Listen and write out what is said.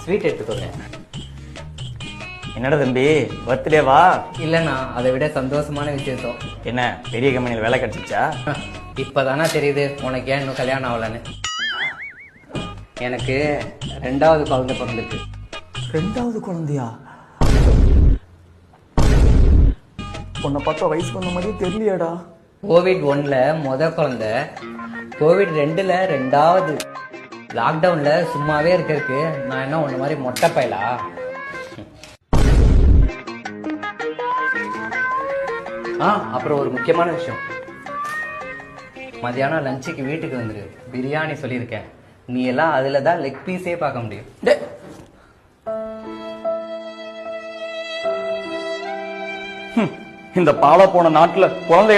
Sweet எடுத்துக்கோங்க. என்னடா தம்பி, பர்த்டேவா? இல்லைண்ணா, அதை விட சந்தோஷமான விஷயம். என்ன பெரிய கம்பெனியில் வேலை கிடைச்சிச்சா? இப்பதானா தெரியுது உனக்கு ஏன் இன்னும் கல்யாணம் ஆகலன்னு. எனக்கு 2வது குழந்தை பிறந்துருக்கு. 2வது குழந்தையா? உன்னை பார்த்தா வயசு பண்ண மாதிரியே தெரியலையாடா. COVID-1ல குழந்தை, COVID-2ல 2வது. லாக்டவுன்ல சும்மாவே இருக்கிறதுக்கு நான் என்ன உன்ன மாதிரி மொட்டை பயலா? அப்புறம் ஒரு முக்கியமான விஷயம், மதியானம் லஞ்சுக்கு வீட்டுக்கு வந்துரு. பிரியாணி சொல்லியிருக்கேன். நீ எல்லாம் அதுல தான் லெக் பீஸே பார்க்க முடியும். இந்த பாலா போன நாட்டுல குழந்தைகள்